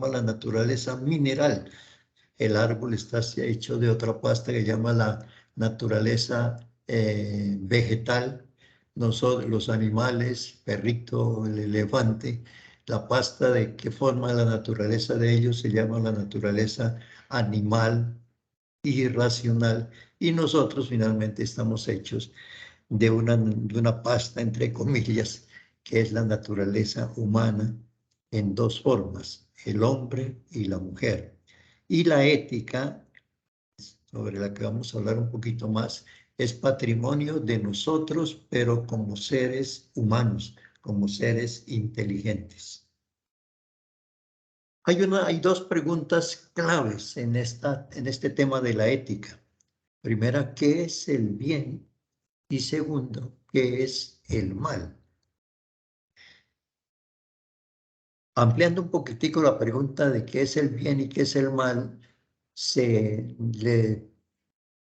la naturaleza mineral. El árbol está hecho de otra pasta que llama la naturaleza vegetal. Nosotros, los animales, perrito, el elefante, la pasta de que forma la naturaleza de ellos se llama la naturaleza animal irracional, y nosotros finalmente estamos hechos de una pasta, entre comillas, que es la naturaleza humana en dos formas, el hombre y la mujer. Y la ética, sobre la que vamos a hablar un poquito más, es patrimonio de nosotros, pero como seres humanos, como seres inteligentes. Hay dos preguntas claves en este tema de la ética. Primera, ¿qué es el bien? Y segundo, ¿qué es el mal? Ampliando un poquitico la pregunta de qué es el bien y qué es el mal,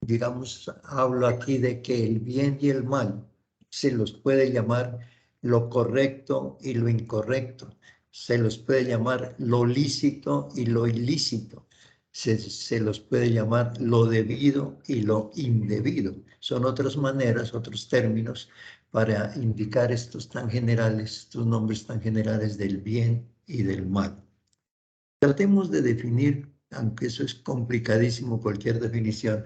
digamos, hablo aquí de que el bien y el mal se los puede llamar lo correcto y lo incorrecto, se los puede llamar lo lícito y lo ilícito, se los puede llamar lo debido y lo indebido. Son otras maneras, otros términos para indicar estos nombres tan generales del bien y del mal. Tratemos de definir, aunque eso es complicadísimo cualquier definición,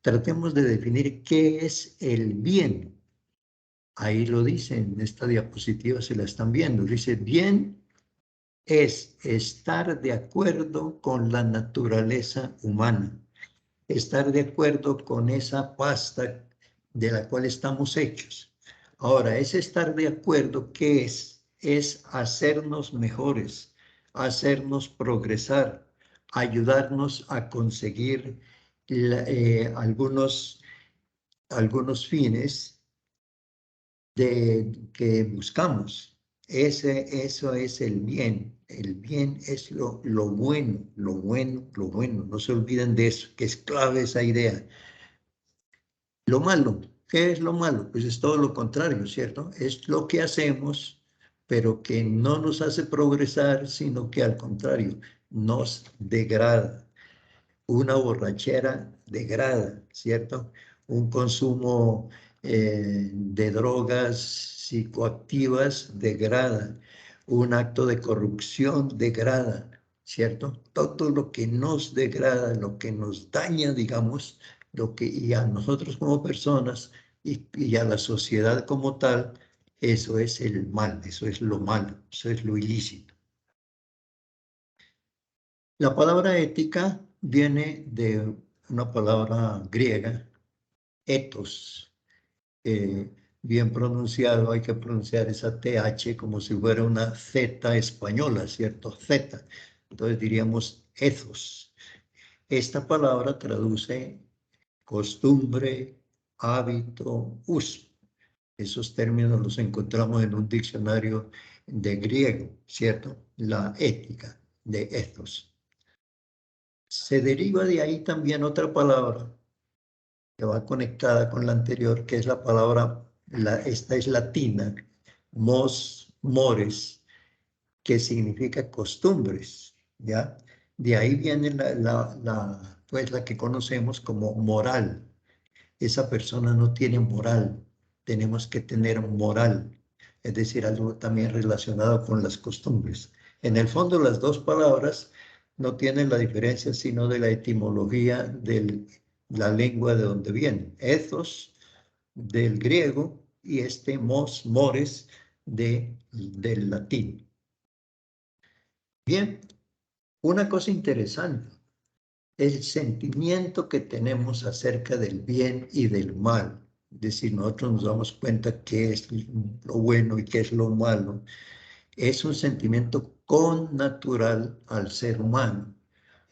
tratemos de definir qué es el bien. Ahí lo dice, en esta diapositiva se la están viendo. Dice, bien es estar de acuerdo con la naturaleza humana, estar de acuerdo con esa pasta de la cual estamos hechos. Ahora, ese estar de acuerdo, ¿qué es? Es hacernos mejores, hacernos progresar, ayudarnos a conseguir algunos fines que buscamos. Eso es el bien. El bien es lo bueno, lo bueno, lo bueno. No se olviden de eso, que es clave esa idea. Lo malo, ¿qué es lo malo? Pues es todo lo contrario, ¿cierto? Es lo que hacemos, pero que no nos hace progresar, sino que al contrario, nos degrada. Una borrachera degrada, ¿cierto? Un consumo de drogas psicoactivas degrada. Un acto de corrupción degrada, ¿cierto? Todo lo que nos degrada, lo que nos daña, digamos, y a nosotros como personas y a la sociedad como tal, eso es el mal, eso es lo malo, eso es lo ilícito. La palabra ética viene de una palabra griega, ethos. Bien pronunciado, hay que pronunciar esa TH como si fuera una Z española, ¿cierto? Z. Entonces diríamos ethos. Esta palabra traduce costumbre, hábito, uso. Esos términos los encontramos en un diccionario de griego, ¿cierto? La ética de ethos. Se deriva de ahí también otra palabra que va conectada con la anterior, que es la palabra, esta es latina, mores, que significa costumbres, ¿ya? De ahí viene pues la que conocemos como moral. Esa persona no tiene moral, tenemos que tener moral, es decir, algo también relacionado con las costumbres. En el fondo, las dos palabras no tienen la diferencia sino de la etimología de la lengua de donde vienen. Ethos del griego y mores del latín. Bien, una cosa interesante, el sentimiento que tenemos acerca del bien y del mal. Es decir, nosotros nos damos cuenta qué es lo bueno y qué es lo malo. Es un sentimiento connatural al ser humano.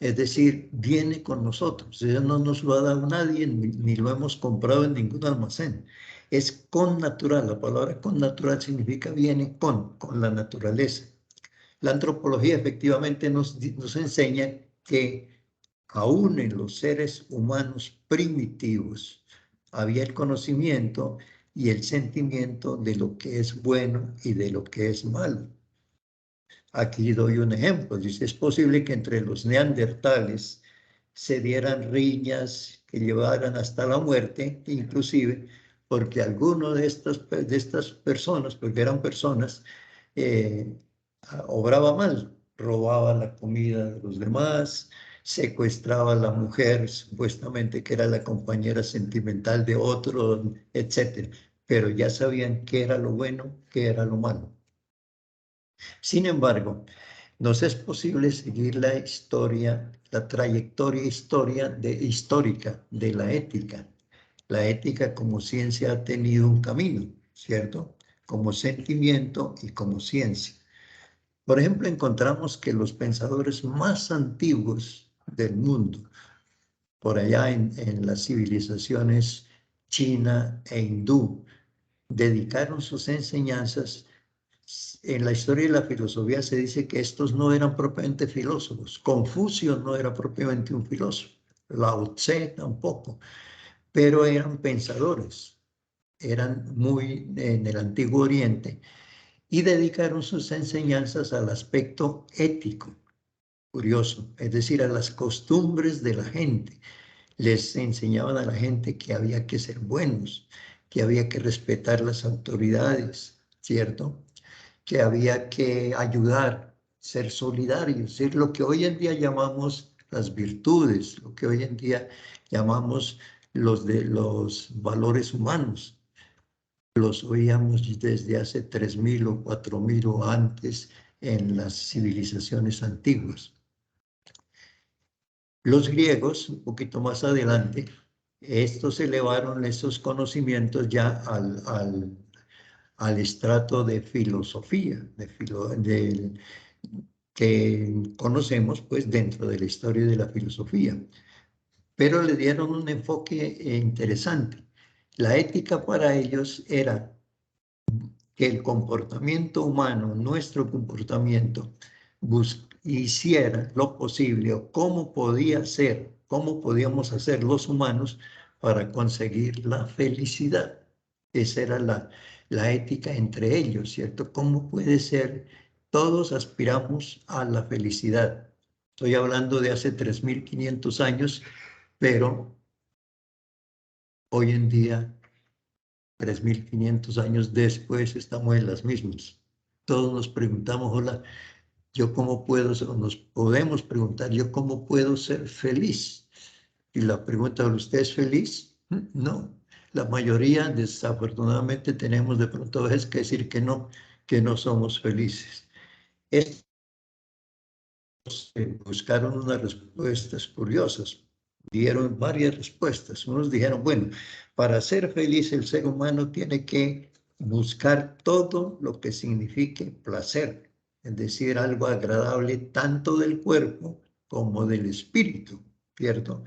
Es decir, viene con nosotros. Eso no nos lo ha dado nadie ni lo hemos comprado en ningún almacén. Es connatural. La palabra connatural significa viene con la naturaleza. La antropología efectivamente nos enseña que aún en los seres humanos primitivos había el conocimiento y el sentimiento de lo que es bueno y de lo que es malo. Aquí doy un ejemplo. Dice, es posible que entre los neandertales se dieran riñas que llevaran hasta la muerte, inclusive, porque alguno de estas personas, porque eran personas, eh, obraba mal, robaba la comida de los demás, secuestraba a la mujer, supuestamente que era la compañera sentimental de otro, etcétera. Pero ya sabían qué era lo bueno, qué era lo malo. Sin embargo, nos es posible seguir la historia, la trayectoria histórica de la ética. La ética como ciencia ha tenido un camino, ¿cierto? Como sentimiento y como ciencia. Por ejemplo, encontramos que los pensadores más antiguos del mundo, por allá en las civilizaciones china e hindú, dedicaron sus enseñanzas. En la historia de la filosofía se dice que estos no eran propiamente filósofos. Confucio no era propiamente un filósofo, Lao Tse tampoco, pero eran pensadores, eran muy en el Antiguo Oriente y dedicaron sus enseñanzas al aspecto ético, curioso, es decir, a las costumbres de la gente. Les enseñaban a la gente que había que ser buenos, que había que respetar las autoridades, ¿cierto? Que había que ayudar, ser solidarios, ser lo que hoy en día llamamos las virtudes, lo que hoy en día llamamos los valores humanos. Los oíamos desde hace 3.000 o 4.000 o antes en las civilizaciones antiguas. Los griegos, un poquito más adelante, estos elevaron esos conocimientos ya al estrato de filosofía, que conocemos pues dentro de la historia de la filosofía, pero le dieron un enfoque interesante. La ética para ellos era que el comportamiento humano, nuestro comportamiento, hiciera lo posible o cómo podía ser, cómo podíamos hacer los humanos para conseguir la felicidad. Esa era la ética entre ellos, ¿cierto? ¿Cómo puede ser? Todos aspiramos a la felicidad. Estoy hablando de hace 3.500 años, pero hoy en día 3.500 años después estamos en las mismas. Todos nos preguntamos, hola, ¿yo cómo puedo, o nos podemos preguntar, ¿yo cómo puedo ser feliz? Y la pregunta, ¿usted es feliz? No. La mayoría, desafortunadamente, tenemos de pronto a veces que decir que no somos felices. Estos buscaron unas respuestas curiosas, dieron varias respuestas. Unos dijeron, bueno, para ser feliz el ser humano tiene que buscar todo lo que signifique placer, es decir, algo agradable tanto del cuerpo como del espíritu, ¿cierto?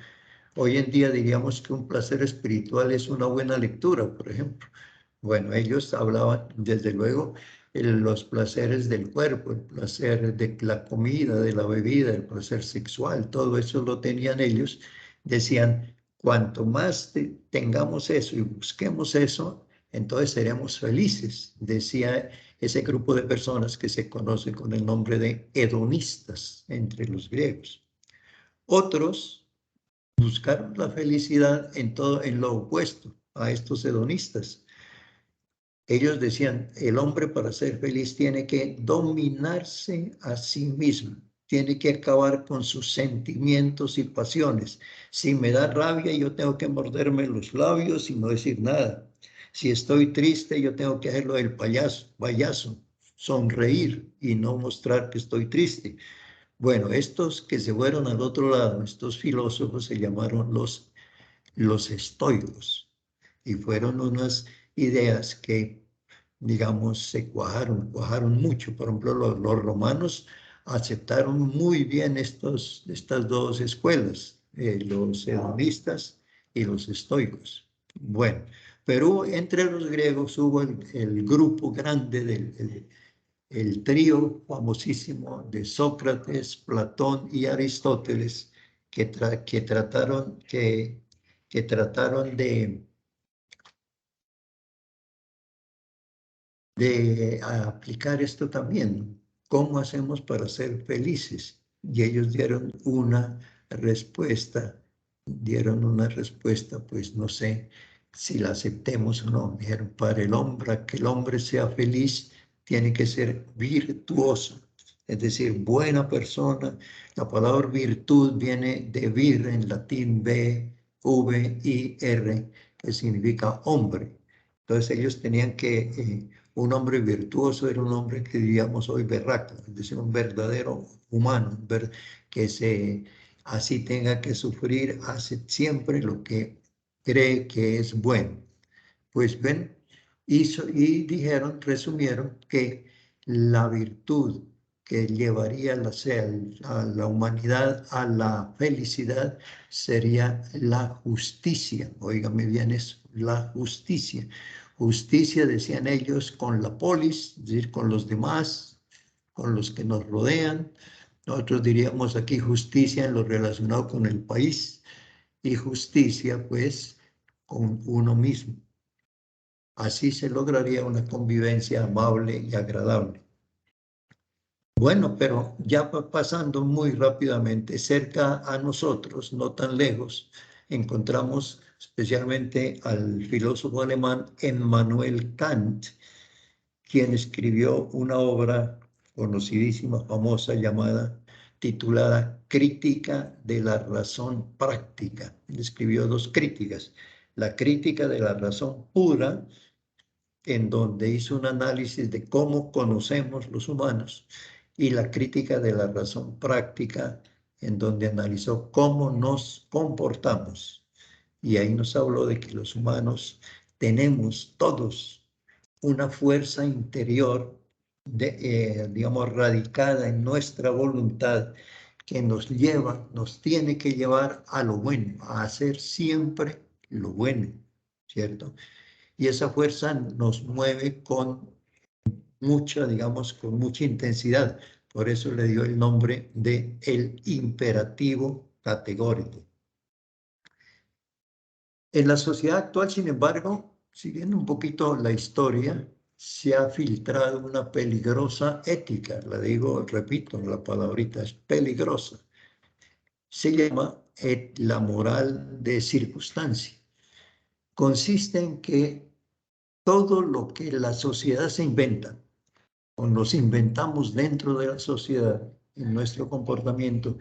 Hoy en día diríamos que un placer espiritual es una buena lectura, por ejemplo. Bueno, ellos hablaban, desde luego, los placeres del cuerpo, el placer de la comida, de la bebida, el placer sexual, todo eso lo tenían ellos. Decían, cuanto más tengamos eso y busquemos eso, entonces seremos felices, decía ese grupo de personas que se conoce con el nombre de hedonistas entre los griegos. Otros buscaron la felicidad en todo, en lo opuesto a estos hedonistas. Ellos decían, el hombre para ser feliz tiene que dominarse a sí mismo, tiene que acabar con sus sentimientos y pasiones. Si me da rabia, yo tengo que morderme los labios y no decir nada. Si estoy triste, yo tengo que hacerlo del payaso, sonreír y no mostrar que estoy triste. Bueno, estos que se fueron al otro lado, estos filósofos se llamaron los estoicos y fueron unas ideas que, digamos, se cuajaron mucho. Por ejemplo, los romanos aceptaron muy bien estas dos escuelas, los hedonistas y los estoicos. Bueno, pero entre los griegos hubo el grupo grande el trío famosísimo de Sócrates, Platón y Aristóteles, que trataron de aplicar esto también. ¿cómo hacemos para ser felices? Y ellos dieron una respuesta, pues no sé si la aceptemos o no. Dijeron, para que el hombre sea feliz, tiene que ser virtuoso, es decir, buena persona. La palabra virtud viene de vir en latín, V-I-R, que significa hombre. Entonces ellos tenían que, un hombre virtuoso era un hombre que diríamos hoy berraco, es decir, un verdadero humano, que así tenga que sufrir, hace siempre lo que cree que es bueno. Pues ven, y dijeron, resumieron que la virtud que llevaría a la humanidad a la felicidad sería la justicia. Óigame bien eso, la justicia. Justicia, decían ellos, con la polis, es decir, con los demás, con los que nos rodean. Nosotros diríamos aquí justicia en lo relacionado con el país y justicia, pues, con uno mismo. Así se lograría una convivencia amable y agradable. Bueno, pero ya pasando muy rápidamente, cerca a nosotros, no tan lejos, encontramos especialmente al filósofo alemán Immanuel Kant, quien escribió una obra conocidísima, famosa, titulada Crítica de la razón práctica. Él escribió dos críticas: la crítica de la razón pura, en donde hizo un análisis de cómo conocemos los humanos, y la crítica de la razón práctica, en donde analizó cómo nos comportamos. Y ahí nos habló de que los humanos tenemos todos una fuerza interior, digamos, radicada en nuestra voluntad, que nos tiene que llevar a lo bueno, a hacer siempre lo bueno, ¿cierto? Y esa fuerza nos mueve con mucha, digamos, con mucha intensidad. Por eso le dio el nombre de el imperativo categórico. En la sociedad actual, sin embargo, siguiendo un poquito la historia, se ha filtrado una peligrosa ética. La digo, repito, la palabrita es peligrosa. Se llama la moral de circunstancia. Consiste en que todo lo que la sociedad se inventa, o nos inventamos dentro de la sociedad, en nuestro comportamiento,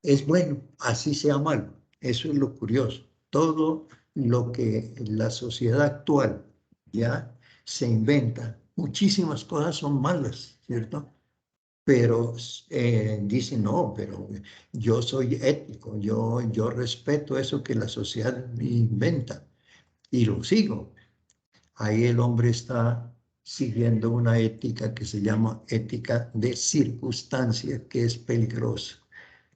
es bueno, así sea malo. Eso es lo curioso. Todo lo que la sociedad actual ya se inventa, muchísimas cosas son malas, ¿cierto? Pero dicen, no, pero yo soy ético, yo respeto eso que la sociedad inventa y lo sigo. Ahí el hombre está siguiendo una ética que se llama ética de circunstancia, que es peligrosa.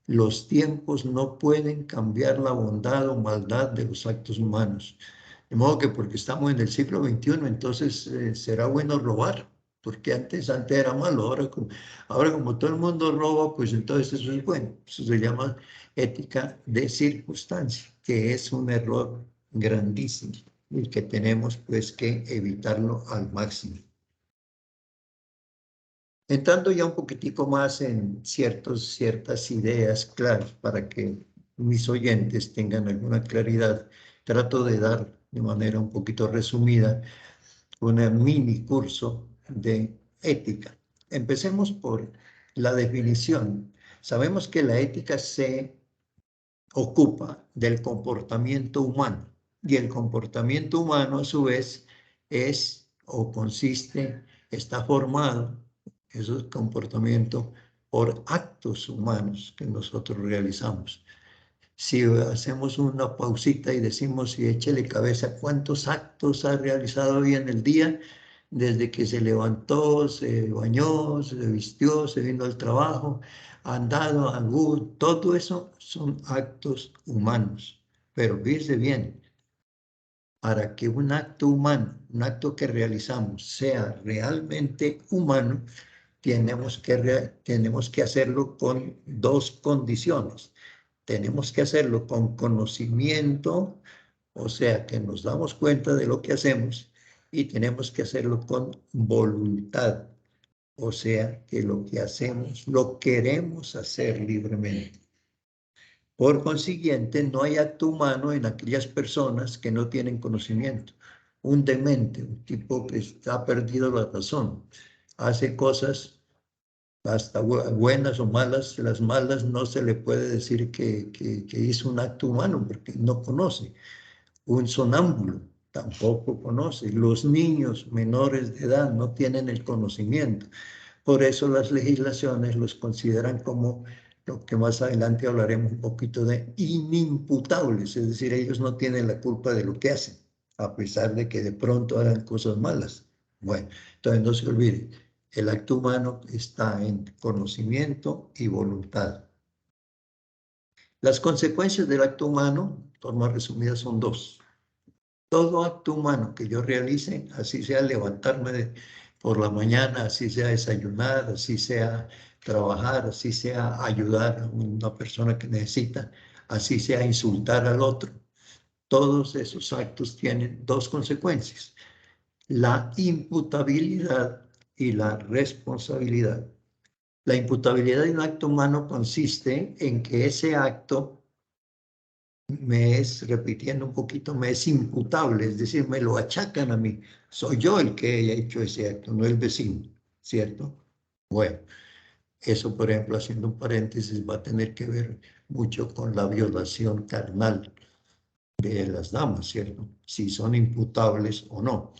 Los tiempos no pueden cambiar la bondad o maldad de los actos humanos. De modo que porque estamos en el siglo XXI, entonces será bueno robar, porque antes era malo, ahora como todo el mundo roba, pues entonces eso es bueno. Eso se llama ética de circunstancia, que es un error grandísimo y que tenemos pues que evitarlo al máximo. Entrando ya un poquitico más en ciertas ideas claras para que mis oyentes tengan alguna claridad, trato de dar de manera un poquito resumida un mini curso de ética. Empecemos por la definición. Sabemos que la ética se ocupa del comportamiento humano y el comportamiento humano a su vez es o consiste, está formado, esos comportamientos, por actos humanos que nosotros realizamos. Si hacemos una pausita y decimos y échele cabeza, ¿cuántos actos ha realizado hoy en el día? Desde que se levantó, se bañó, se vistió, se vino al trabajo, ha andado, todo eso son actos humanos. Pero fíjese bien, para que un acto humano, un acto que realizamos, sea realmente humano, tenemos que hacerlo con dos condiciones. Tenemos que hacerlo con conocimiento, o sea, que nos damos cuenta de lo que hacemos, y tenemos que hacerlo con voluntad. O sea que lo que hacemos, lo queremos hacer libremente. Por consiguiente, no hay acto humano en aquellas personas que no tienen conocimiento. Un demente, un tipo que ha perdido la razón, hace cosas hasta buenas o malas. Las malas no se le puede decir que hizo un acto humano porque no conoce. Un sonámbulo tampoco conoce. Los niños menores de edad no tienen el conocimiento. Por eso las legislaciones los consideran como lo que más adelante hablaremos un poquito de inimputables, es decir, ellos no tienen la culpa de lo que hacen, a pesar de que de pronto hagan cosas malas. Bueno, entonces no se olviden, el acto humano está en conocimiento y voluntad. Las consecuencias del acto humano, de forma resumida, son dos. Todo acto humano que yo realice, así sea levantarme por la mañana, así sea desayunar, así sea trabajar, así sea ayudar a una persona que necesita, así sea insultar al otro, todos esos actos tienen dos consecuencias: la imputabilidad y la responsabilidad. La imputabilidad de un acto humano consiste en que ese acto me es, repitiendo un poquito, me es imputable, es decir, me lo achacan a mí. Soy yo el que haya hecho ese acto, no el vecino, ¿cierto? Bueno, eso, por ejemplo, haciendo un paréntesis, va a tener que ver mucho con la violación carnal de las damas, ¿cierto? Si son imputables o no.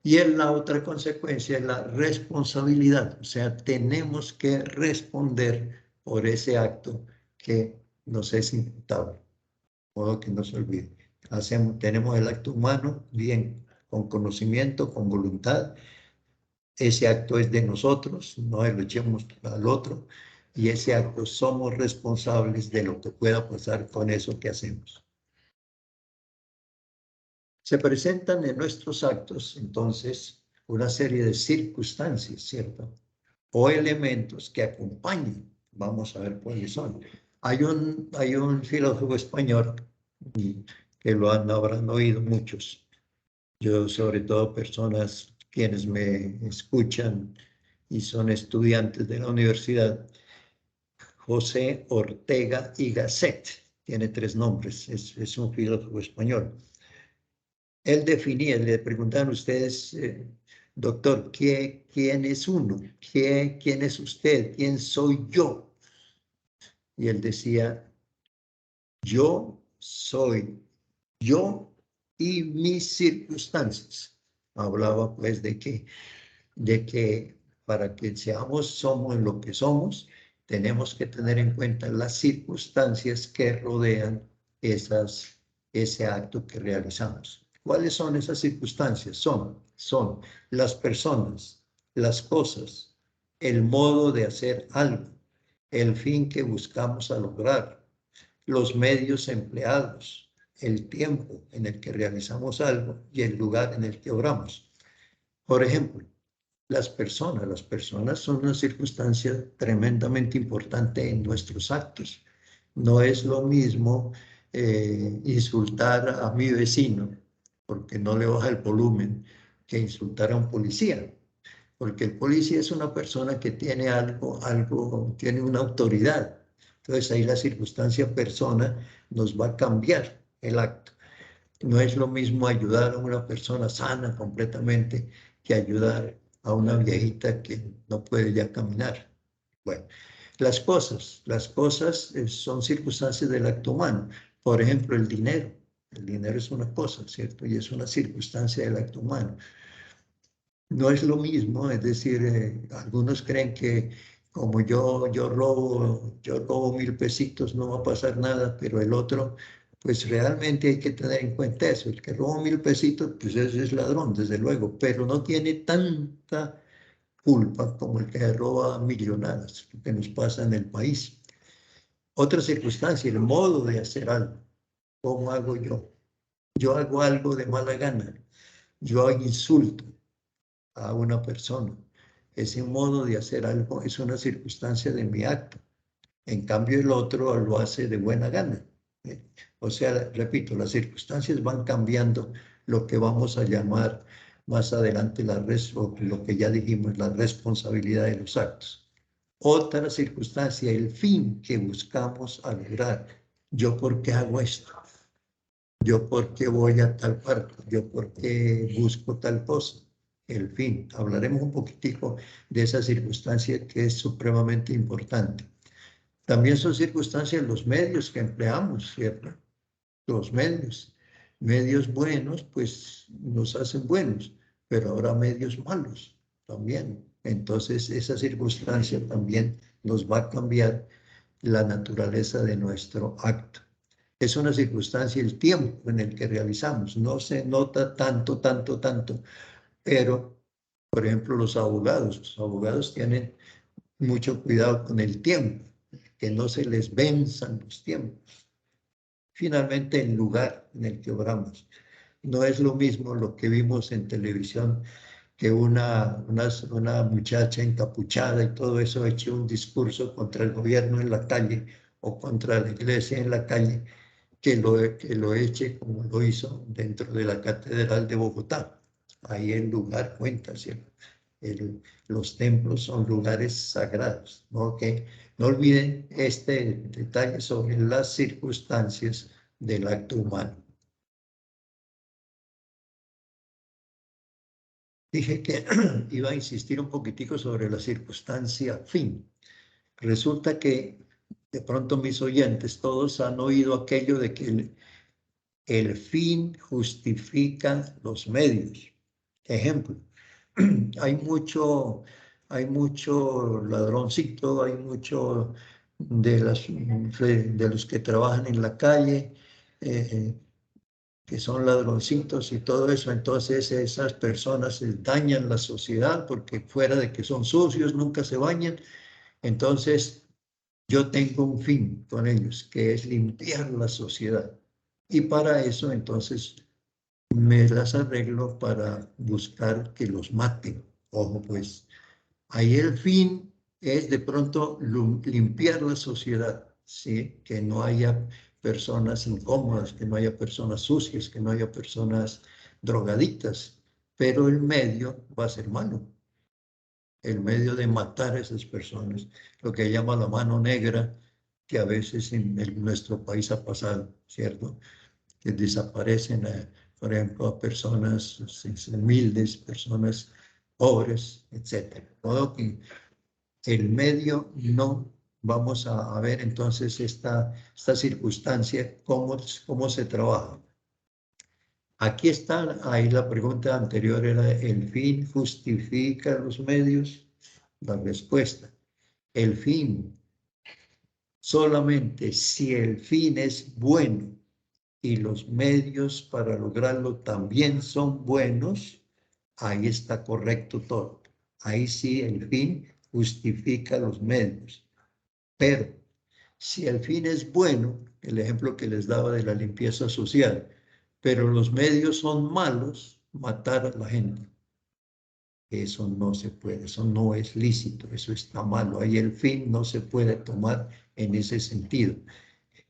Y en la otra consecuencia es la responsabilidad, o sea, tenemos que responder por ese acto que nos es imputable. De modo que no se olvide. Tenemos el acto humano, bien, con conocimiento, con voluntad. Ese acto es de nosotros, no lo echemos al otro. Y ese acto somos responsables de lo que pueda pasar con eso que hacemos. Se presentan en nuestros actos, entonces, una serie de circunstancias, ¿cierto? O elementos que acompañan. Vamos a ver cuáles son. Hay un filósofo español que habrán oído muchos. Yo, sobre todo, personas quienes me escuchan y son estudiantes de la universidad, José Ortega y Gasset, tiene tres nombres, es un filósofo español. Él definía, le preguntaban ustedes, doctor, ¿quién es uno? ¿Quién es usted? ¿Quién soy yo? Y él decía, yo soy yo y mis circunstancias. Hablaba pues de que para que somos lo que somos, tenemos que tener en cuenta las circunstancias que rodean ese acto que realizamos. ¿Cuáles son esas circunstancias? Son las personas, las cosas, el modo de hacer algo, el fin que buscamos a lograr, los medios empleados, el tiempo en el que realizamos algo y el lugar en el que obramos. Por ejemplo, las personas son una circunstancia tremendamente importante en nuestros actos. No es lo mismo insultar a mi vecino porque no le baja el volumen que insultar a un policía, porque el policía es una persona que tiene tiene una autoridad. Entonces ahí la circunstancia persona nos va a cambiar el acto. No es lo mismo ayudar a una persona sana completamente que ayudar a una viejita que no puede ya caminar. Bueno, las cosas son circunstancias del acto humano. Por ejemplo, el dinero. El dinero es una cosa, ¿cierto? Y es una circunstancia del acto humano. No es lo mismo, es decir, algunos creen que como yo robo 1.000 pesitos, no va a pasar nada, pero el otro, pues realmente hay que tener en cuenta eso. El que roba 1.000 pesitos, pues ese es ladrón, desde luego, pero no tiene tanta culpa como el que roba millonadas, lo que nos pasa en el país. Otra circunstancia, el modo de hacer algo. ¿Cómo hago yo? Yo hago algo de mala gana. Yo insulto a una persona. Ese modo de hacer algo es una circunstancia de mi acto. En cambio, el otro lo hace de buena gana. O sea, repito, las circunstancias van cambiando lo que vamos a llamar más adelante o lo que ya dijimos, la responsabilidad de los actos. Otra circunstancia, el fin que buscamos lograr. ¿Yo por qué hago esto? ¿Yo por qué voy a tal parte? ¿Yo por qué busco tal cosa? El fin. Hablaremos un poquitico de esa circunstancia que es supremamente importante. También son circunstancias los medios que empleamos, ¿cierto? Los medios. Medios buenos, pues nos hacen buenos, pero ahora medios malos también. Entonces, esa circunstancia también nos va a cambiar la naturaleza de nuestro acto. Es una circunstancia el tiempo en el que realizamos. No se nota tanto, pero, por ejemplo, los abogados tienen mucho cuidado con el tiempo, que no se les venzan los tiempos. Finalmente, el lugar en el que obramos. No es lo mismo lo que vimos en televisión, que una muchacha encapuchada y todo eso eche un discurso contra el gobierno en la calle o contra la iglesia en la calle, que lo eche como lo hizo dentro de la Catedral de Bogotá. Ahí el lugar cuenta, ¿cierto? Los templos son lugares sagrados, ¿no? Que no olviden este detalle sobre las circunstancias del acto humano. Dije que iba a insistir un poquitico sobre la circunstancia fin. Resulta que de pronto mis oyentes todos han oído aquello de que el fin justifica los medios. Ejemplo, hay mucho ladroncito, hay mucho de los que trabajan en la calle, que son ladroncitos y todo eso. Entonces esas personas dañan la sociedad porque fuera de que son sucios, nunca se bañan. Entonces yo tengo un fin con ellos, que es limpiar la sociedad. Y para eso entonces me las arreglo para buscar que los maten. Ojo, pues, ahí el fin es de pronto limpiar la sociedad, ¿sí? Que no haya personas incómodas, que no haya personas sucias, que no haya personas drogadictas, pero el medio va a ser malo. El medio de matar a esas personas, lo que llama la mano negra, que a veces en nuestro país ha pasado, ¿cierto? Que desaparecen, por ejemplo, a personas humildes, personas pobres, etc. De modo que el medio no, vamos a ver entonces esta circunstancia, cómo se trabaja. Aquí está, ahí la pregunta anterior era, ¿el fin justifica los medios? La respuesta, el fin, solamente si el fin es bueno y los medios para lograrlo también son buenos, ahí está correcto todo. Ahí sí el fin justifica los medios. Pero si el fin es bueno, el ejemplo que les daba de la limpieza social, pero los medios son malos, matar a la gente. Eso no se puede, eso no es lícito, eso está malo. Ahí el fin no se puede tomar en ese sentido.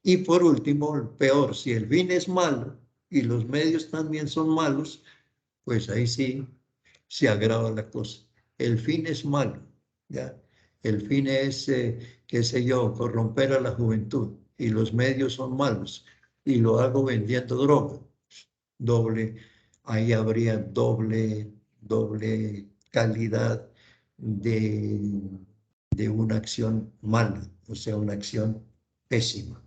Y por último, peor, si el fin es malo y los medios también son malos, pues ahí sí se agrava la cosa. El fin es malo, ¿ya? El fin es, qué sé yo, corromper a la juventud y los medios son malos y lo hago vendiendo droga. Doble, ahí habría doble calidad de una acción mala, o sea, una acción pésima.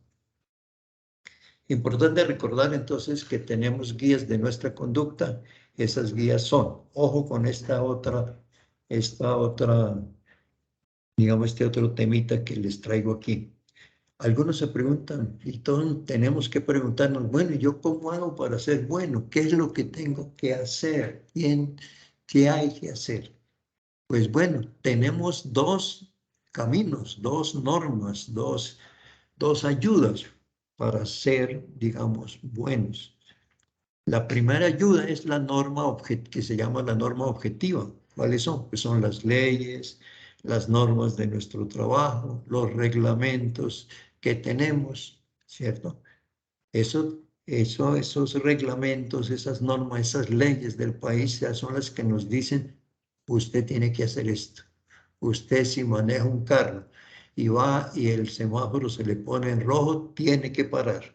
Importante recordar entonces que tenemos guías de nuestra conducta. Esas guías son, ojo con esta otra, digamos, este otro temita que les traigo aquí. Algunos se preguntan, y todos tenemos que preguntarnos, bueno, ¿yo cómo hago para ser bueno? ¿Qué es lo que tengo que hacer? ¿Qué hay que hacer? Pues bueno, tenemos dos caminos, dos normas, dos ayudas para ser, digamos, buenos. La primera ayuda es la norma que se llama la norma objetiva. ¿Cuáles son? Pues son las leyes, las normas de nuestro trabajo, los reglamentos que tenemos, ¿cierto? Eso Esos reglamentos, esas normas, esas leyes del país ya son las que nos dicen, usted tiene que hacer esto. Usted si maneja un carro y va y el semáforo se le pone en rojo, tiene que parar.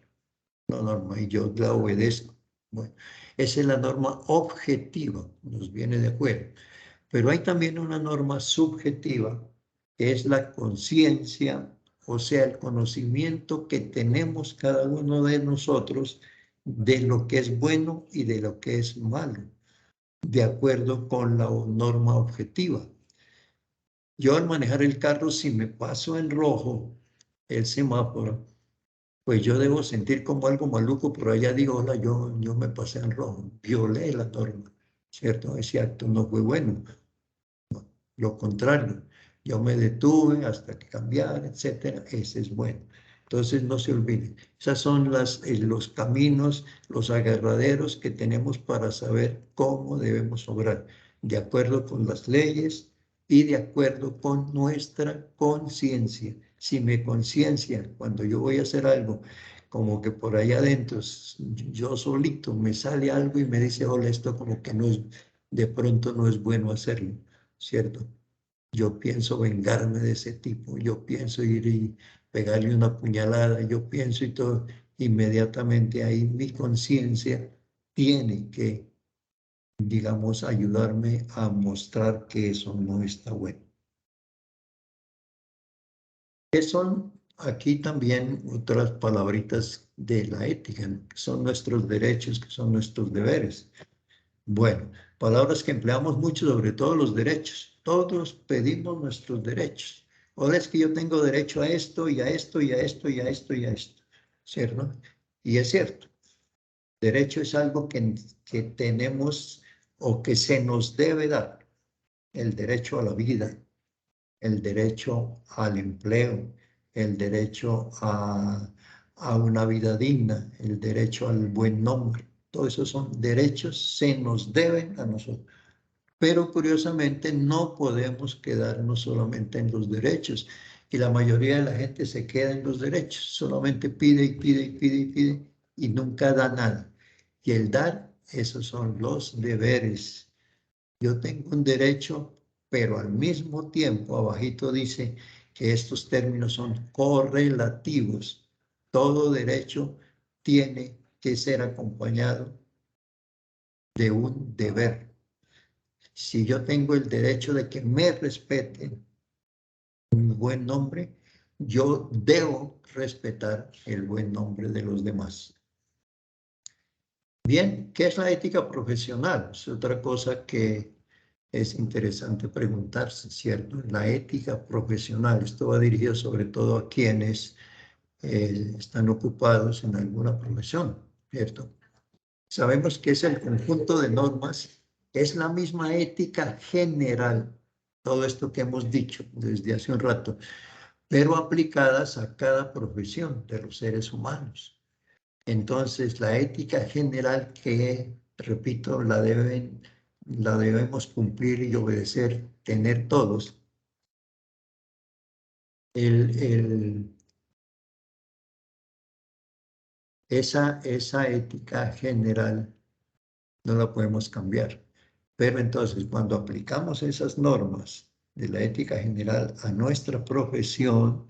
La norma y yo la obedezco. Bueno, esa es la norma objetiva, nos viene de acuerdo. Pero hay también una norma subjetiva, que es la conciencia, o sea, el conocimiento que tenemos cada uno de nosotros de lo que es bueno y de lo que es malo, de acuerdo con la norma objetiva. Yo al manejar el carro, si me paso en rojo el semáforo, pues yo debo sentir como algo maluco, pero allá digo, hola, yo me pasé en rojo, violé la norma, ¿cierto? Ese acto no fue bueno. Lo contrario, yo me detuve hasta que cambiara, etcétera, ese es bueno. Entonces no se olviden, esos son los caminos, los agarraderos que tenemos para saber cómo debemos obrar, de acuerdo con las leyes y de acuerdo con nuestra conciencia. Si mi conciencia, cuando yo voy a hacer algo, como que por allá adentro, yo solito me sale algo y me dice, hola, esto como que no es, de pronto no es bueno hacerlo. ¿Cierto? Yo pienso vengarme de ese tipo, yo pienso ir y pegarle una puñalada, yo pienso y todo, inmediatamente ahí mi conciencia tiene que, digamos, ayudarme a mostrar que eso no está bueno. ¿Qué son aquí también otras palabritas de la ética, ¿no? Que son nuestros derechos, que son nuestros deberes? Bueno, palabras que empleamos mucho, sobre todo los derechos. Todos pedimos nuestros derechos. Ahora es que yo tengo derecho a esto y a esto y a esto y a esto y a esto, ¿cierto? Y es cierto, derecho es algo que tenemos o que se nos debe dar. El derecho a la vida, el derecho al empleo, el derecho a una vida digna, el derecho al buen nombre. Todos esos son derechos, se nos deben a nosotros. Pero curiosamente no podemos quedarnos solamente en los derechos. Y la mayoría de la gente se queda en los derechos, solamente pide y pide y pide y pide y nunca da nada. Y el dar, esos son los deberes. Yo tengo un derecho, pero al mismo tiempo, abajito dice que estos términos son correlativos. Todo derecho tiene que ser acompañado de un deber. Si yo tengo el derecho de que me respeten un buen nombre, yo debo respetar el buen nombre de los demás. Bien, ¿qué es la ética profesional? Es otra cosa que es interesante preguntarse, ¿cierto? La ética profesional, esto va dirigido sobre todo a quienes están ocupados en alguna profesión, ¿cierto? Sabemos que es el conjunto de normas, es la misma ética general, todo esto que hemos dicho desde hace un rato, pero aplicadas a cada profesión de los seres humanos. Entonces, la ética general que, repito, la debemos cumplir y obedecer, tener todos. Esa ética general no la podemos cambiar. Pero entonces, cuando aplicamos esas normas de la ética general a nuestra profesión,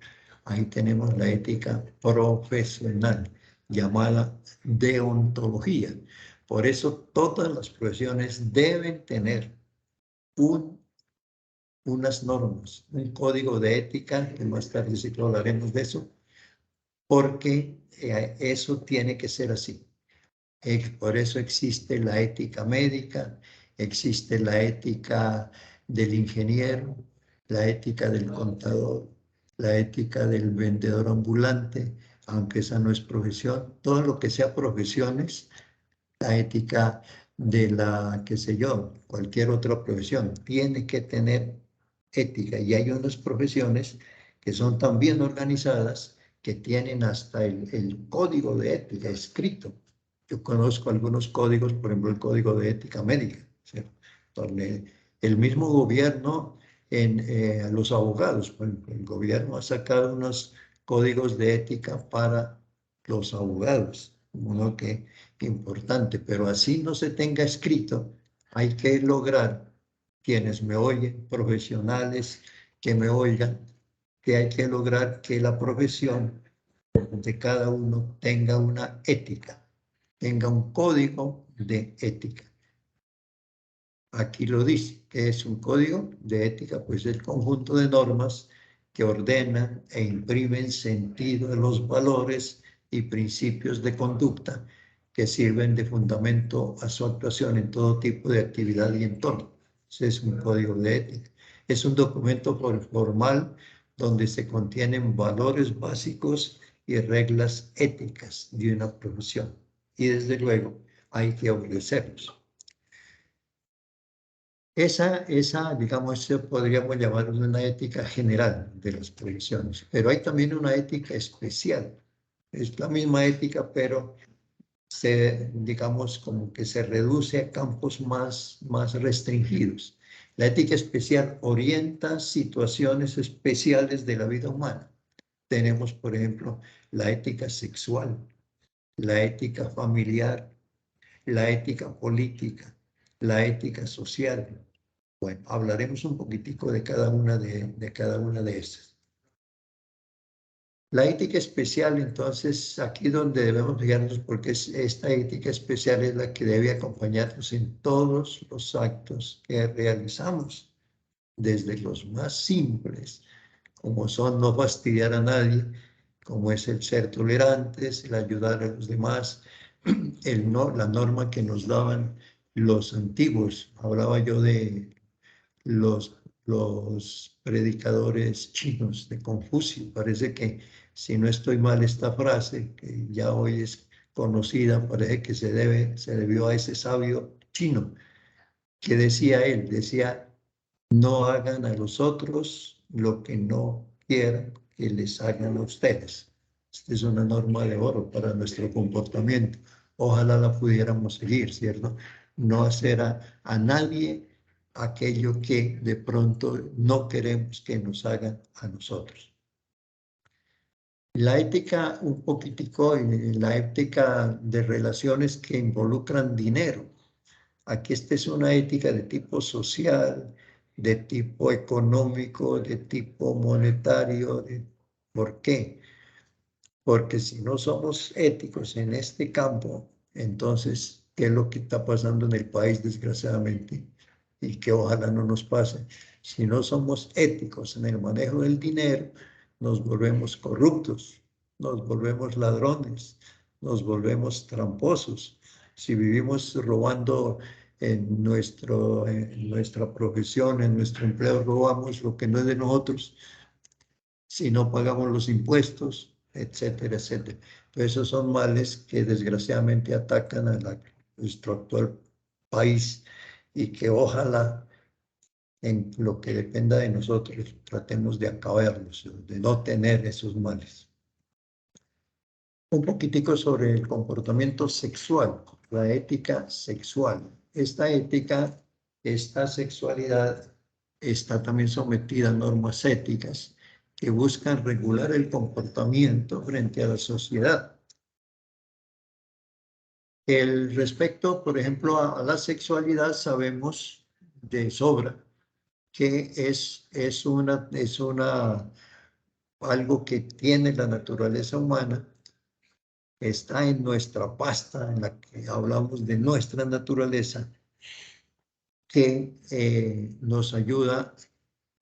ahí tenemos la ética profesional, llamada deontología. Por eso todas las profesiones deben tener unas normas, un código de ética, que más tarde sí que hablaremos de eso, porque eso tiene que ser así. Por eso existe la ética médica, existe la ética del ingeniero, la ética del contador, la ética del vendedor ambulante, aunque esa no es profesión. Todo lo que sea profesiones, la ética de la, qué sé yo, cualquier otra profesión, tiene que tener ética. Y hay unas profesiones que son tan bien organizadas que tienen hasta el código de ética escrito. Yo conozco algunos códigos, por ejemplo, el código de ética médica, ¿cierto? Donde el mismo gobierno, a los abogados, por ejemplo, el gobierno ha sacado unos códigos de ética para los abogados. uno que importante, pero así no se tenga escrito, hay que lograr, quienes me oyen, profesionales que me oigan, que hay que lograr que la profesión de cada uno tenga una ética, tenga un código de ética. Aquí lo dice, que es un código de ética, pues el conjunto de normas que ordenan e imprimen sentido a los valores y principios de conducta que sirven de fundamento a su actuación en todo tipo de actividad y entorno. Ese es un código de ética. Es un documento formal donde se contienen valores básicos y reglas éticas de una profesión. Y desde luego hay que obedecerlos. Digamos, podríamos llamarlo una ética general de las profesiones, pero hay también una ética especial. Es la misma ética, pero digamos, como que se reduce a campos más restringidos. La ética especial orienta situaciones especiales de la vida humana. Tenemos, por ejemplo, la ética sexual, la ética familiar, la ética política, la ética social. Bueno, hablaremos un poquitico de cada una de esas. La ética especial, entonces, aquí donde debemos fijarnos, porque esta ética especial es la que debe acompañarnos en todos los actos que realizamos, desde los más simples, como son no fastidiar a nadie, como es el ser tolerantes, el ayudar a los demás, la norma que nos daban los antiguos. Hablaba yo de los predicadores chinos de Confucio. Parece que, si no estoy mal, esta frase, que ya hoy es conocida, parece que se debió a ese sabio chino, que decía él, decía, no hagan a los otros lo que no quieran que les hagan a ustedes. Esta es una norma de oro para nuestro comportamiento. Ojalá la pudiéramos seguir, ¿cierto? No hacer a nadie aquello que de pronto no queremos que nos hagan a nosotros. La ética, un poquitico, la ética de relaciones que involucran dinero. Aquí esta es una ética de tipo social, de tipo económico, de tipo monetario. ¿Por qué? Porque si no somos éticos en este campo, entonces, ¿qué es lo que está pasando en el país, desgraciadamente? Y que ojalá no nos pase. Si no somos éticos en el manejo del dinero, nos volvemos corruptos, nos volvemos ladrones, nos volvemos tramposos. Si vivimos robando en nuestra profesión, en nuestro empleo, robamos lo que no es de nosotros, si no pagamos los impuestos, etcétera, etcétera. Entonces, esos son males que desgraciadamente atacan a nuestro actual país y que ojalá, en lo que dependa de nosotros, tratemos de acabarlos, de no tener esos males. Un poquitico sobre el comportamiento sexual, la ética sexual. Esta sexualidad está también sometida a normas éticas que buscan regular el comportamiento frente a la sociedad. El respecto, por ejemplo, a la sexualidad, sabemos de sobra que es algo que tiene la naturaleza humana, está en nuestra pasta, en la que hablamos de nuestra naturaleza, que nos ayuda,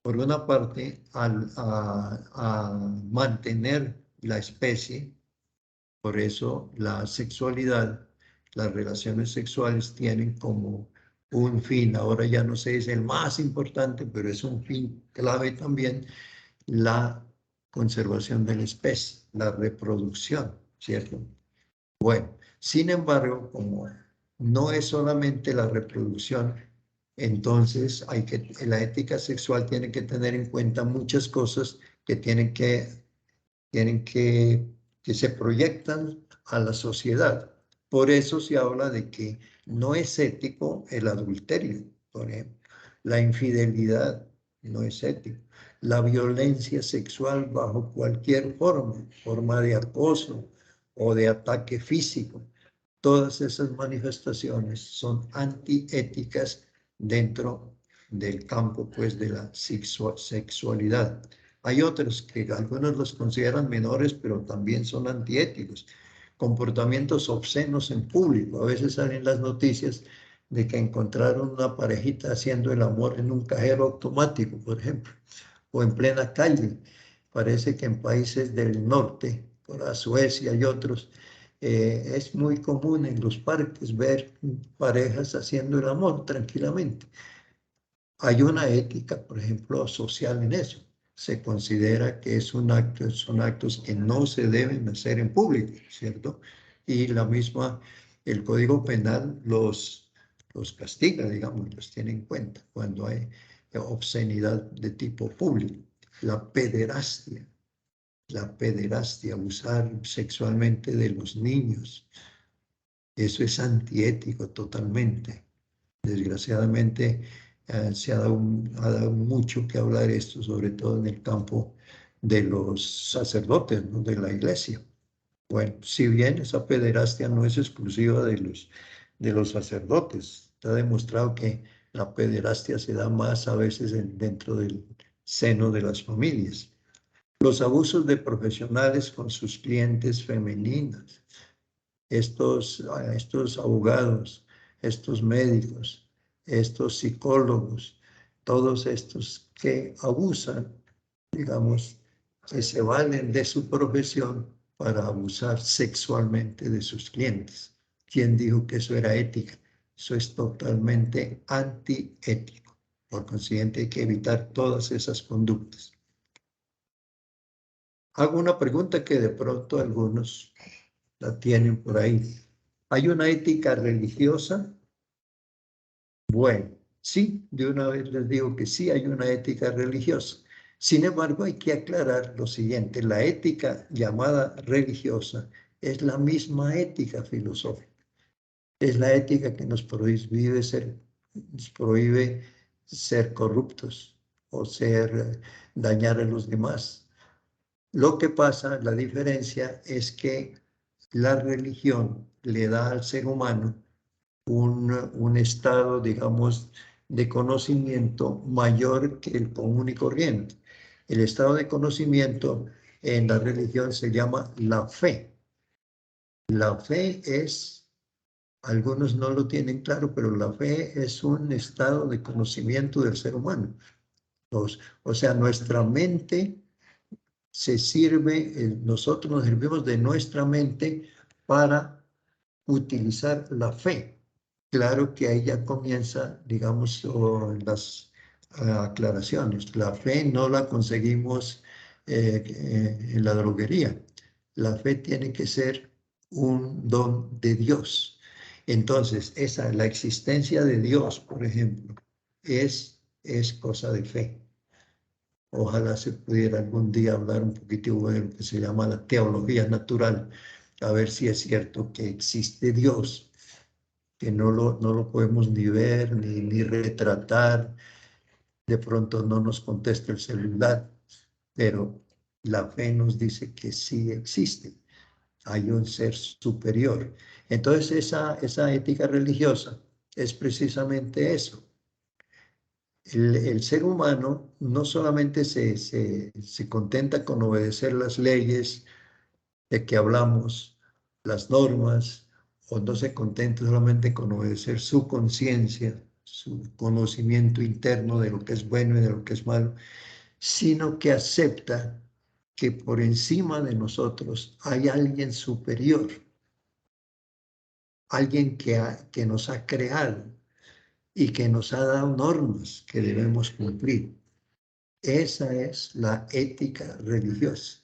por una parte, a mantener la especie. Por eso la sexualidad, las relaciones sexuales tienen como un fin, ahora ya no sé, es el más importante, pero es un fin clave también, la conservación de la especie, la reproducción, ¿cierto? Bueno, sin embargo, como no es solamente la reproducción, entonces la ética sexual tiene que tener en cuenta muchas cosas que tienen que se proyectan a la sociedad. Por eso se habla de que no es ético el adulterio, por ejemplo. La infidelidad no es ético. La violencia sexual bajo cualquier forma de acoso o de ataque físico. Todas esas manifestaciones son antiéticas dentro del campo, pues, de la sexualidad. Hay otros que algunos los consideran menores, pero también son antiéticos. Comportamientos obscenos en público. A veces salen las noticias de que encontraron una parejita haciendo el amor en un cajero automático, por ejemplo, o en plena calle. Parece que en países del norte, por Suecia y otros, es muy común en los parques ver parejas haciendo el amor tranquilamente. Hay una ética, por ejemplo, social en eso. Se considera que es un acto, son actos que no se deben hacer en público, ¿cierto? Y la misma, el Código Penal los castiga, digamos, los tiene en cuenta cuando hay obscenidad de tipo público. La pederastia, abusar sexualmente de los niños, eso es antiético totalmente. Desgraciadamente ha dado mucho que hablar esto, sobre todo en el campo de los sacerdotes, ¿no? De la iglesia. Bueno, si bien esa pederastia no es exclusiva de los sacerdotes, está demostrado que la pederastia se da más a veces dentro del seno de las familias. Los abusos de profesionales con sus clientes femeninas, estos abogados, estos médicos, estos psicólogos, todos estos que abusan, digamos, que se valen de su profesión para abusar sexualmente de sus clientes. ¿Quién dijo que eso era ética? Eso es totalmente antiético. Por consiguiente, hay que evitar todas esas conductas. Hago una pregunta que de pronto algunos la tienen por ahí. ¿Hay una ética religiosa? Bueno, sí, de una vez les digo que sí hay una ética religiosa. Sin embargo, hay que aclarar lo siguiente, la ética llamada religiosa es la misma ética filosófica. Es la ética que nos prohíbe ser corruptos o dañar a los demás. Lo que pasa, la diferencia es que la religión le da al ser humano un estado, digamos, de conocimiento mayor que el común y corriente. El estado de conocimiento en la religión se llama la fe. La fe es, algunos no lo tienen claro, pero la fe es un estado de conocimiento del ser humano. O sea, nuestra mente se sirve, nosotros nos servimos de nuestra mente para utilizar la fe. Claro que ahí ya comienza, digamos, las aclaraciones. La fe no la conseguimos en la droguería. La fe tiene que ser un don de Dios. Entonces, la existencia de Dios, por ejemplo, es cosa de fe. Ojalá se pudiera algún día hablar un poquitico de lo que se llama la teología natural, a ver si es cierto que existe Dios, que no lo podemos ni ver ni retratar, de pronto no nos contesta el celular, pero la fe nos dice que sí existe, hay un ser superior. Entonces esa ética religiosa es precisamente eso. El ser humano no solamente se contenta con obedecer las leyes de que hablamos, las normas, o no se contenta solamente con obedecer su conciencia, su conocimiento interno de lo que es bueno y de lo que es malo, sino que acepta que por encima de nosotros hay alguien superior, alguien que nos ha creado y que nos ha dado normas que debemos cumplir. Esa es la ética religiosa.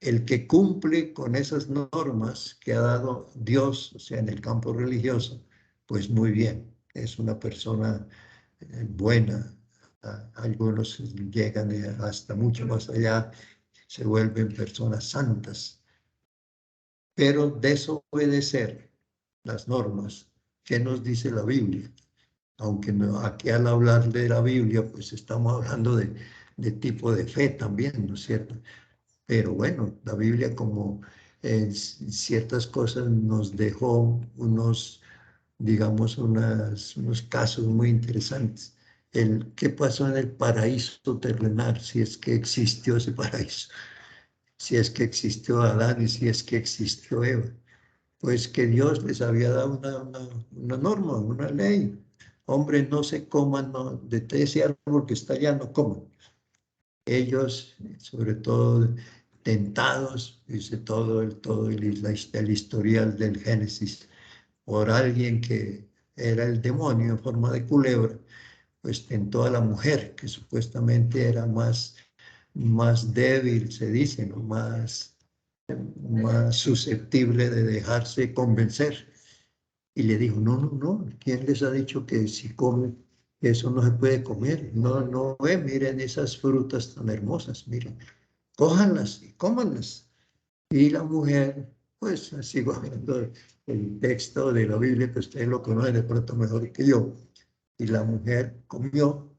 El que cumple con esas normas que ha dado Dios, o sea, en el campo religioso, pues muy bien, es una persona buena. Algunos llegan hasta mucho más allá, se vuelven personas santas. Pero desobedecer las normas, ¿qué nos dice la Biblia? Aunque aquí al hablar de la Biblia, pues estamos hablando de tipo de fe también, ¿no es cierto? Pero bueno, la Biblia como ciertas cosas nos dejó unos, digamos, unos casos muy interesantes. ¿Qué pasó en el paraíso terrenal? Si es que existió ese paraíso, si es que existió Adán y si es que existió Eva. Pues que Dios les había dado una norma, una ley. Hombres, no se coman no, de ese árbol que está allá, no coman. Ellos, sobre todo tentados, dice el historial del Génesis, por alguien que era el demonio en forma de culebra, pues tentó a la mujer, que supuestamente era más débil, se dice, ¿no? Más susceptible de dejarse convencer. Y le dijo, no, no, no, ¿quién les ha dicho que si comen eso no se puede comer? No, no, miren esas frutas tan hermosas, miren, cójanlas y cómanlas. Y la mujer, pues sigo hablando el texto de la Biblia, que ustedes lo conocen de pronto mejor que yo. Y la mujer comió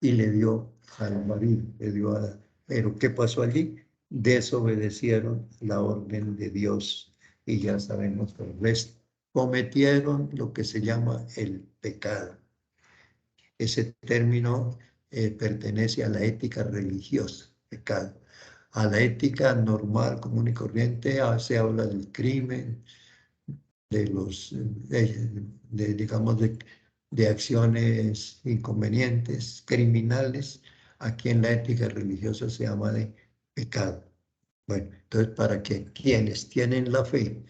y le dio al marido, le dio a... Pero ¿qué pasó allí? Desobedecieron la orden de Dios y ya sabemos el resto. Cometieron lo que se llama el pecado. Ese término pertenece a la ética religiosa, pecado. A la ética normal, común y corriente, se habla del crimen, de los, digamos, de acciones inconvenientes, criminales. Aquí en la ética religiosa se llama de pecado. Bueno, entonces para que quienes tienen la fe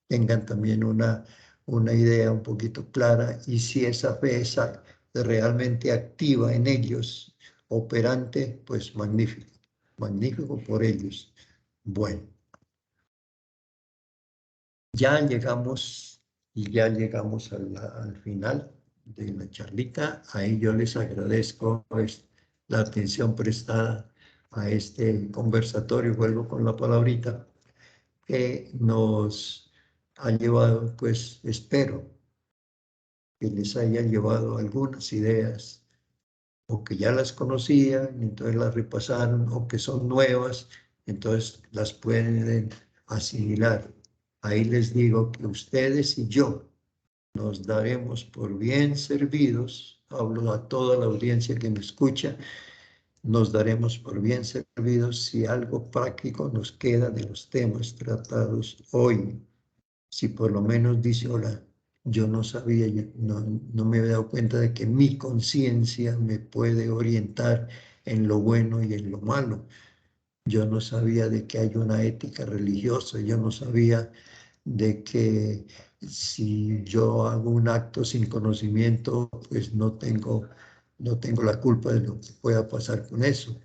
tengan también una idea un poquito clara y si esa fe es realmente activa en ellos, operante, pues magnífico, magnífico por ellos. Bueno, ya llegamos y ya llegamos al final de la charlita. Ahí yo les agradezco pues, la atención prestada a este conversatorio, vuelvo con la palabrita, que nos ha llevado, pues espero que les haya llevado algunas ideas o que ya las conocían, entonces las repasaron, o que son nuevas, entonces las pueden asimilar. Ahí les digo que ustedes y yo nos daremos por bien servidos, hablo a toda la audiencia que me escucha, nos daremos por bien servidos si algo práctico nos queda de los temas tratados hoy. Si por lo menos dice, hola, yo no sabía, no me había dado cuenta de que mi conciencia me puede orientar en lo bueno y en lo malo. Yo no sabía de que hay una ética religiosa, yo no sabía de que si yo hago un acto sin conocimiento, pues no tengo la culpa de lo que pueda pasar con eso.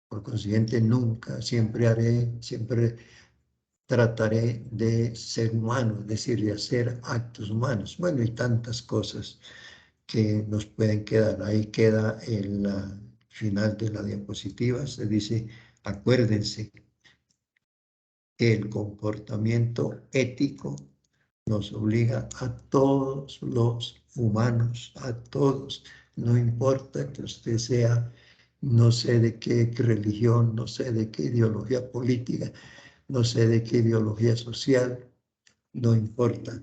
Por consiguiente, nunca, siempre trataré de ser humano, es decir, de hacer actos humanos. Bueno, y tantas cosas que nos pueden quedar. Ahí queda el final de la diapositiva, se dice, acuérdense que el comportamiento ético nos obliga a todos los humanos, a todos, no importa que usted sea, no sé de qué religión, no sé de qué ideología política, no sé de qué ideología social, no importa.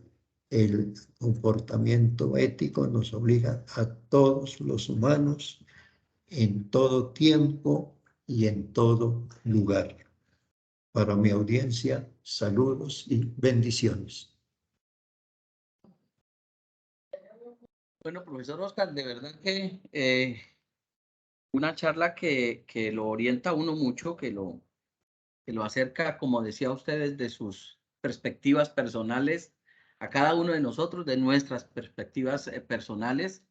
El comportamiento ético nos obliga a todos los humanos en todo tiempo y en todo lugar. Para mi audiencia, saludos y bendiciones. Bueno, profesor Oscar, de verdad que una charla que lo orienta a uno mucho, que lo acerca, como decía usted, desde sus perspectivas personales a cada uno de nosotros, de nuestras perspectivas personales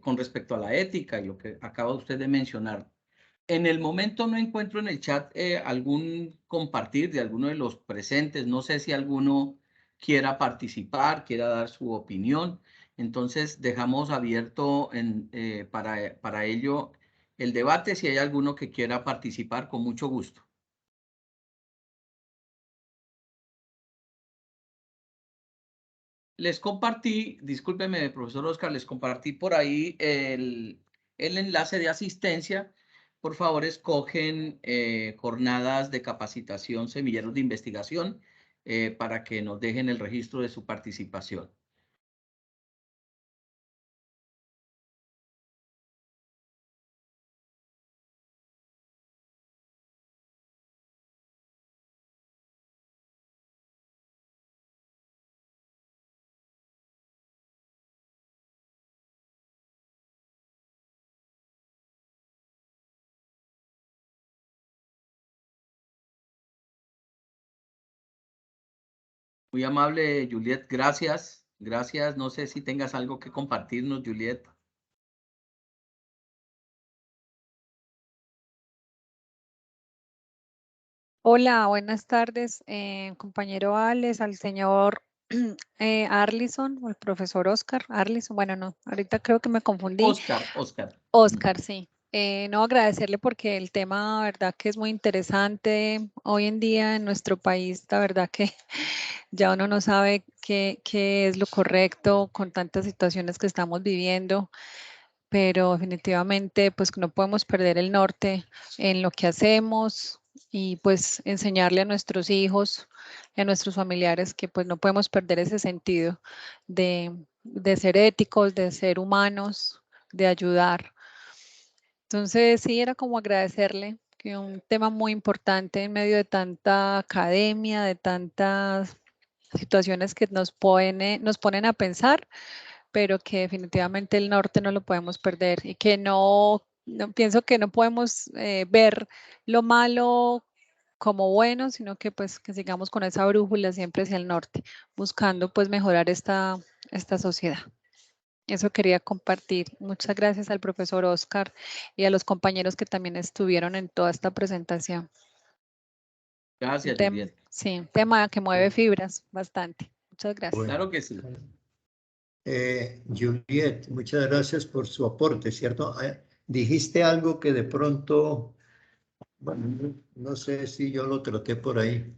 con respecto a la ética y lo que acaba usted de mencionar. En el momento no encuentro en el chat algún compartir de alguno de los presentes. No sé si alguno quiera participar, quiera dar su opinión. Entonces dejamos abierto para ello el debate. Si hay alguno que quiera participar, con mucho gusto. Les compartí, discúlpeme, profesor Oscar, les compartí por ahí el enlace de asistencia por favor escogen jornadas de capacitación, semilleros de investigación, para que nos dejen el registro de su participación. Muy amable, Juliet, gracias. Gracias. No sé si tengas algo que compartirnos, Juliet. Hola, buenas tardes, compañero Alex, al señor Arlison, o el profesor Oscar, Arlison, bueno, no, ahorita creo que me confundí. Oscar, Oscar. Oscar, sí. No agradecerle porque el tema, verdad que es muy interesante hoy en día en nuestro país, la verdad que ya uno no sabe qué es lo correcto con tantas situaciones que estamos viviendo, pero definitivamente pues no podemos perder el norte en lo que hacemos y pues enseñarle a nuestros hijos y a nuestros familiares que pues no podemos perder ese sentido de ser éticos, de ser humanos, de ayudar. Entonces sí, era como agradecerle que un tema muy importante en medio de tanta academia, de tantas situaciones que nos ponen a pensar, pero que definitivamente el norte no lo podemos perder y que pienso que no podemos ver lo malo como bueno, sino que pues que sigamos con esa brújula siempre hacia el norte, buscando pues mejorar esta sociedad. Eso quería compartir. Muchas gracias al profesor Oscar y a los compañeros que también estuvieron en toda esta presentación. Gracias, Juliet. Sí, un tema que mueve fibras bastante. Muchas gracias. Bueno, Claro que sí. Juliet, muchas gracias por su aporte, ¿cierto? Dijiste algo que de pronto, bueno, no sé si yo lo traté por ahí,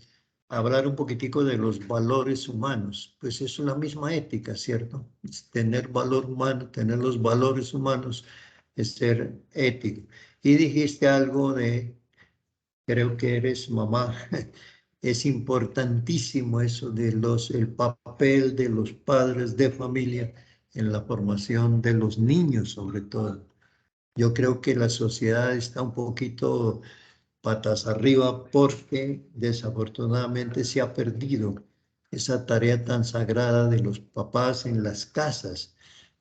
hablar un poquitico de los valores humanos, pues es una misma ética, ¿cierto? Es tener valor humano, tener los valores humanos, es ser ético. Y dijiste algo de, creo que eres mamá, es importantísimo eso de el papel de los padres de familia en la formación de los niños, sobre todo. Yo creo que la sociedad está un poquito patas arriba porque desafortunadamente se ha perdido esa tarea tan sagrada de los papás en las casas,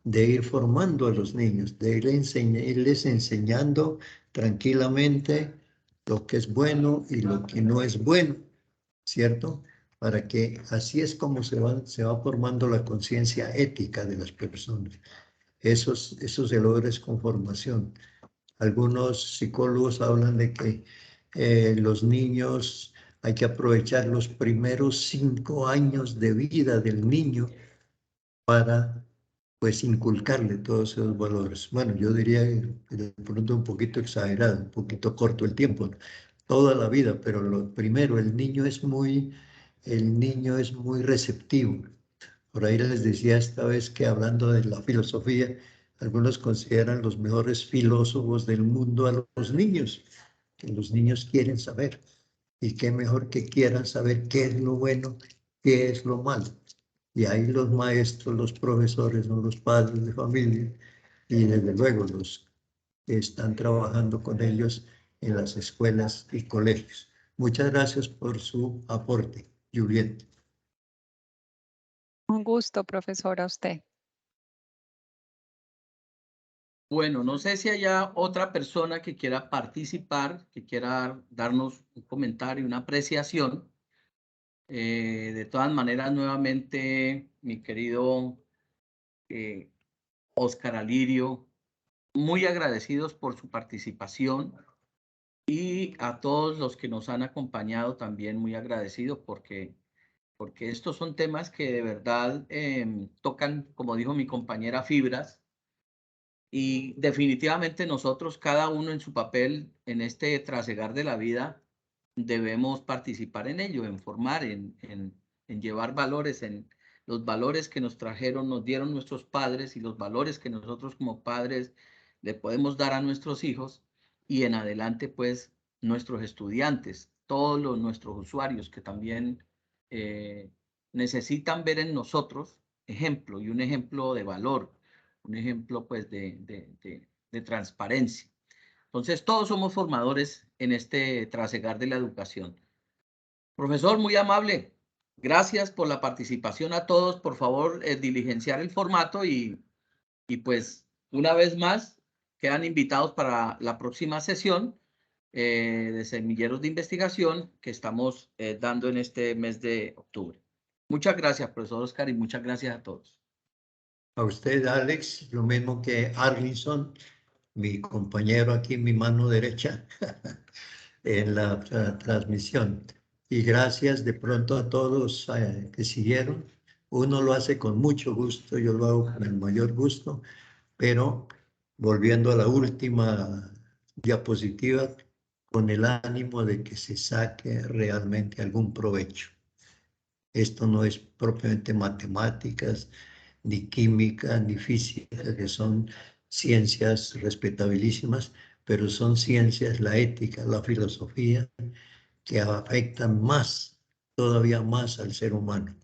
de ir formando a los niños, de irles enseñando tranquilamente lo que es bueno y lo que no es bueno, ¿cierto? Para que así es como se va formando la conciencia ética de las personas. Eso se logra es con formación. Algunos psicólogos hablan de que los niños hay que aprovechar los primeros 5 años de vida del niño para pues inculcarle todos esos valores. Bueno, yo diría que de pronto un poquito exagerado, un poquito corto el tiempo, ¿no? Toda la vida, pero lo primero, el niño es muy receptivo. Por ahí les decía esta vez que hablando de la filosofía, algunos consideran los mejores filósofos del mundo a los niños, que los niños quieren saber. Y qué mejor que quieran saber qué es lo bueno, qué es lo malo. Y ahí los maestros, los profesores, son los padres de familia y desde luego los que están trabajando con ellos en las escuelas y colegios. Muchas gracias por su aporte, Juliet. Un gusto, profesora, a usted. Bueno, no sé si haya otra persona que quiera participar, que quiera darnos un comentario, una apreciación. De todas maneras, nuevamente, mi querido Oscar Alirio, muy agradecidos por su participación y a todos los que nos han acompañado también muy agradecidos porque estos son temas que de verdad tocan, como dijo mi compañera, fibras. Y definitivamente nosotros, cada uno en su papel en este trasegar de la vida, debemos participar en ello, en formar, en llevar valores, en los valores que nos trajeron, nos dieron nuestros padres y los valores que nosotros como padres le podemos dar a nuestros hijos. y en adelante, pues, nuestros estudiantes, todos nuestros usuarios que también necesitan ver en nosotros ejemplo, y un ejemplo de valor, un ejemplo, pues, de transparencia. Entonces, todos somos formadores en este trasegar de la educación. Profesor, muy amable. Gracias por la participación a todos. Por favor, diligenciar el formato y pues, una vez más, quedan invitados para la próxima sesión de semilleros de investigación que estamos dando en este mes de octubre. Muchas gracias, profesor Oscar, y muchas gracias a todos. A usted, Alex, lo mismo que Arlinson, mi compañero aquí, mi mano derecha, en la transmisión. Y gracias de pronto a todos que siguieron. Uno lo hace con mucho gusto, yo lo hago con el mayor gusto, pero volviendo a la última diapositiva, con el ánimo de que se saque realmente algún provecho. Esto no es propiamente matemáticas, ni química, ni física, que son ciencias respetabilísimas, pero son ciencias, la ética, la filosofía, que afectan más, todavía más al ser humano.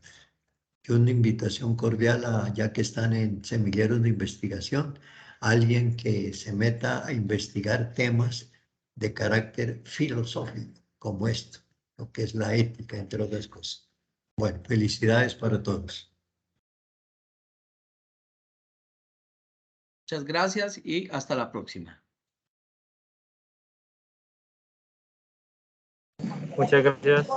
Y una invitación cordial, ya que están en semilleros de investigación, alguien que se meta a investigar temas de carácter filosófico, como esto, lo que es la ética, entre otras cosas. Bueno, felicidades para todos. Muchas gracias y hasta la próxima. Muchas gracias.